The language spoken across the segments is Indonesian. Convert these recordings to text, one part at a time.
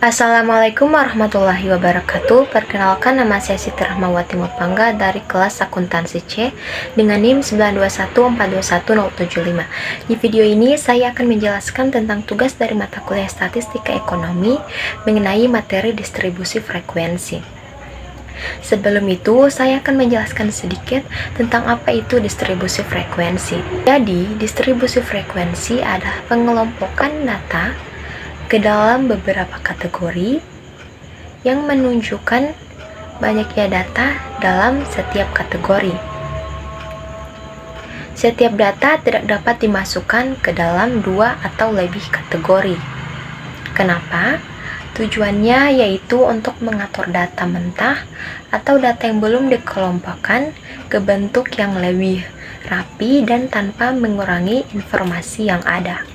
Assalamualaikum warahmatullahi wabarakatuh. Perkenalkan, nama saya Siti Rahmawati Mupangga dari kelas Akuntansi C dengan NIM 921421075. Di video ini saya akan menjelaskan tentang tugas dari mata kuliah Statistika Ekonomi mengenai materi distribusi frekuensi. Sebelum itu, saya akan menjelaskan sedikit tentang apa itu distribusi frekuensi. Jadi, distribusi frekuensi adalah pengelompokan data ke dalam beberapa kategori yang menunjukkan banyaknya data dalam setiap kategori. Setiap data tidak dapat dimasukkan ke dalam dua atau lebih kategori. Kenapa? Tujuannya yaitu untuk mengatur data mentah atau data yang belum dikelompokkan ke bentuk yang lebih rapi dan tanpa mengurangi informasi yang ada.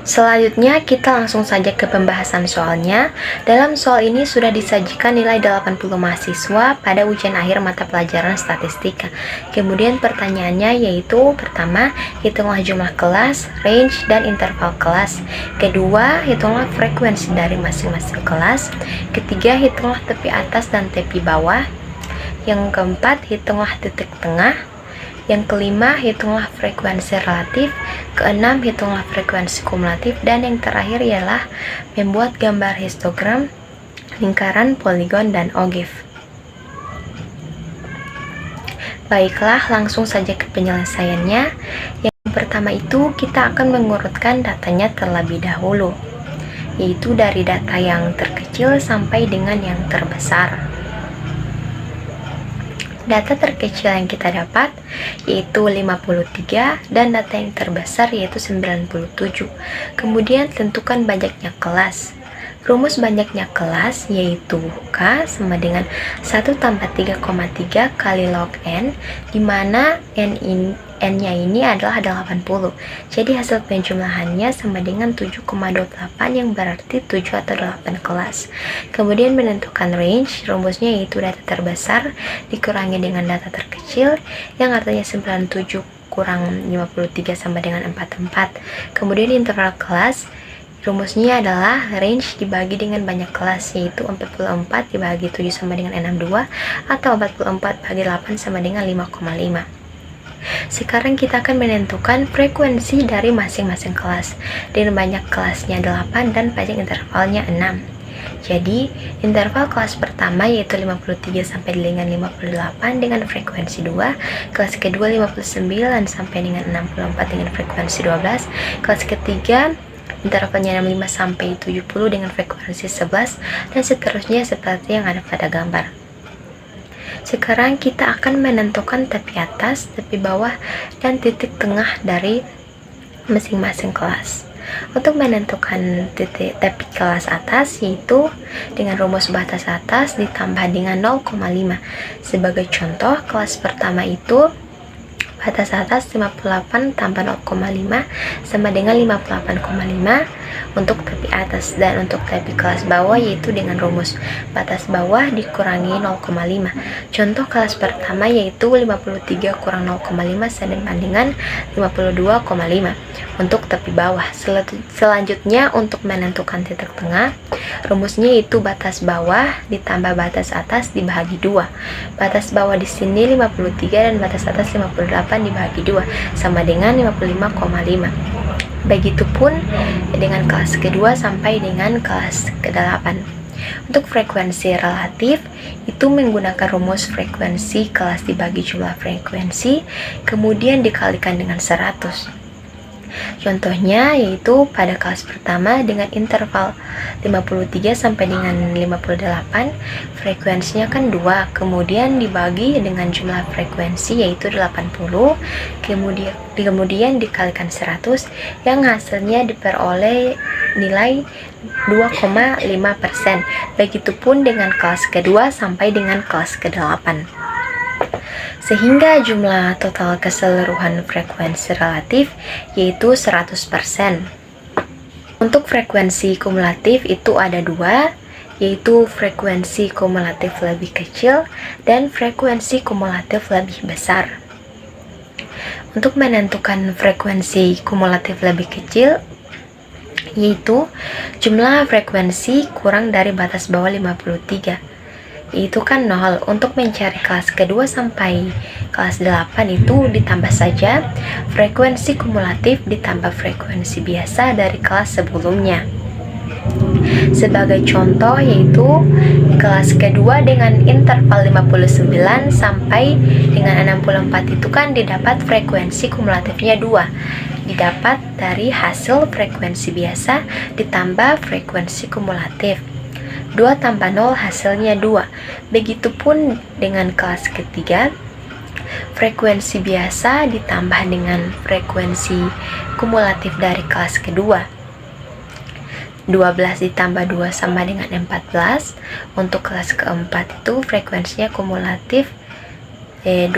Selanjutnya kita langsung saja ke pembahasan soalnya. Dalam soal ini sudah disajikan nilai 80 mahasiswa pada ujian akhir mata pelajaran statistika. Kemudian pertanyaannya yaitu pertama, hitunglah jumlah kelas, range, dan interval kelas. Kedua, hitunglah frekuensi dari masing-masing kelas. Ketiga, hitunglah tepi atas dan tepi bawah. Yang keempat, hitunglah titik tengah. Yang kelima, hitunglah frekuensi relatif. Keenam, hitunglah frekuensi kumulatif. Dan yang terakhir ialah membuat gambar histogram, lingkaran, poligon, dan ogive. Baiklah, langsung saja ke penyelesaiannya. Yang pertama itu, kita akan mengurutkan datanya terlebih dahulu, yaitu dari data yang terkecil sampai dengan yang terbesar. Data terkecil yang kita dapat yaitu 53 dan data yang terbesar yaitu 97. Kemudian tentukan banyaknya kelas. Rumus banyaknya kelas yaitu K sama dengan 1 tambah 3,3 kali log N, di mana N-nya ini adalah 80. Jadi hasil penjumlahannya sama dengan 7,28 yang berarti 7 atau 8 kelas. Kemudian menentukan range, rumusnya yaitu data terbesar dikurangi dengan data terkecil yang artinya 97 kurang 53 sama dengan 44. Kemudian interval kelas, rumusnya adalah range dibagi dengan banyak kelas, yaitu 44 dibagi 7 sama dengan 62 atau 44 bagi 8 sama dengan 5,5. Sekarang kita akan menentukan frekuensi dari masing-masing kelas. Dengan banyak kelasnya 8 dan panjang intervalnya 6. Jadi, interval kelas pertama yaitu 53 sampai dengan 58 dengan frekuensi 2, kelas kedua 59 sampai dengan 64 dengan frekuensi 12, kelas ketiga intervalnya 65 sampai 70 dengan frekuensi 11, dan seterusnya seperti yang ada pada gambar. Sekarang kita akan menentukan tepi atas, tepi bawah, dan titik tengah dari masing-masing kelas. Untuk menentukan tepi kelas atas yaitu dengan rumus batas atas ditambah dengan 0,5. Sebagai contoh, kelas pertama itu batas atas 58 tambah 0,5 sama dengan 58,5 untuk tepi atas, dan untuk tepi kelas bawah yaitu dengan rumus batas bawah dikurangi 0,5. Contoh kelas pertama yaitu 53 kurang 0,5 sama dengan 52,5 untuk tepi bawah. Selanjutnya untuk menentukan titik tengah, rumusnya yaitu batas bawah ditambah batas atas dibagi 2. Batas bawah di sini 53 dan batas atas 58 dibagi 2 sama dengan 55,5. Begitupun dengan kelas kedua sampai dengan kelas ke-8. Untuk frekuensi relatif itu menggunakan rumus frekuensi kelas dibagi jumlah frekuensi kemudian dikalikan dengan 100. Contohnya yaitu pada kelas pertama dengan interval 53 sampai dengan 58, frekuensinya kan 2, kemudian dibagi dengan jumlah frekuensi yaitu 80, kemudian dikalikan 100 yang hasilnya diperoleh nilai 2,5%. Begitupun dengan kelas kedua sampai dengan kelas ke-8. Sehingga jumlah total keseluruhan frekuensi relatif yaitu 100%. Untuk frekuensi kumulatif itu ada dua, yaitu frekuensi kumulatif lebih kecil dan frekuensi kumulatif lebih besar. Untuk menentukan frekuensi kumulatif lebih kecil, yaitu jumlah frekuensi kurang dari batas bawah 53, yaitu kan 0. Untuk mencari kelas kedua sampai kelas 8 itu ditambah saja frekuensi kumulatif ditambah frekuensi biasa dari kelas sebelumnya. Sebagai contoh yaitu kelas kedua dengan interval 59 sampai dengan 64 itu kan didapat frekuensi kumulatifnya 2, didapat dari hasil frekuensi biasa ditambah frekuensi kumulatif. 2 tambah 0 hasilnya 2. Begitupun dengan kelas ketiga, frekuensi biasa ditambah dengan frekuensi kumulatif dari kelas kedua. 12 ditambah 2 sama dengan 14. Untuk kelas keempat itu frekuensinya kumulatif 25,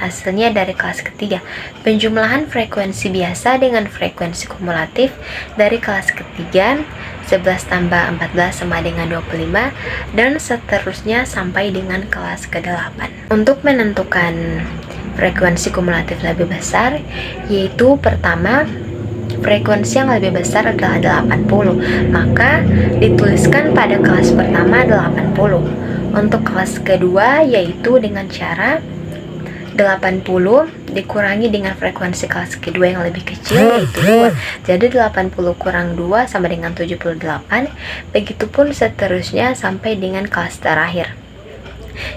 hasilnya dari kelas ketiga. Penjumlahan frekuensi biasa dengan frekuensi kumulatif dari kelas ketiga, 11 tambah 14 sama dengan 25, dan seterusnya sampai dengan kelas ke-8. Untuk menentukan frekuensi kumulatif lebih besar, yaitu pertama, frekuensi yang lebih besar adalah 80, maka dituliskan pada kelas pertama 80. Untuk kelas kedua yaitu dengan cara 80 dikurangi dengan frekuensi kelas kedua yang lebih kecil yaitu 2. Jadi 80 kurang 2 sama dengan 78. Begitupun seterusnya sampai dengan kelas terakhir.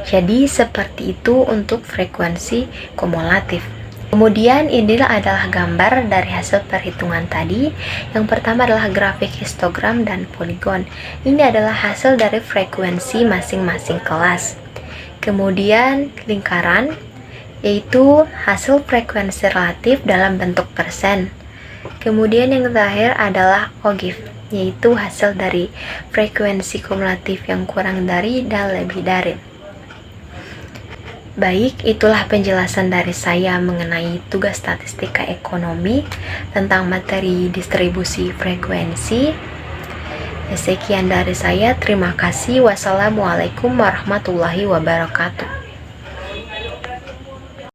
Jadi seperti itu untuk frekuensi kumulatif. Kemudian inilah adalah gambar dari hasil perhitungan tadi. Yang pertama adalah grafik histogram dan poligon. Ini adalah hasil dari frekuensi masing-masing kelas. Kemudian lingkaran, yaitu hasil frekuensi relatif dalam bentuk persen. Kemudian yang terakhir adalah ogive, yaitu hasil dari frekuensi kumulatif yang kurang dari dan lebih dari. Baik, itulah penjelasan dari saya mengenai tugas statistika ekonomi tentang materi distribusi frekuensi. Sekian dari saya, terima kasih. Wassalamualaikum warahmatullahi wabarakatuh.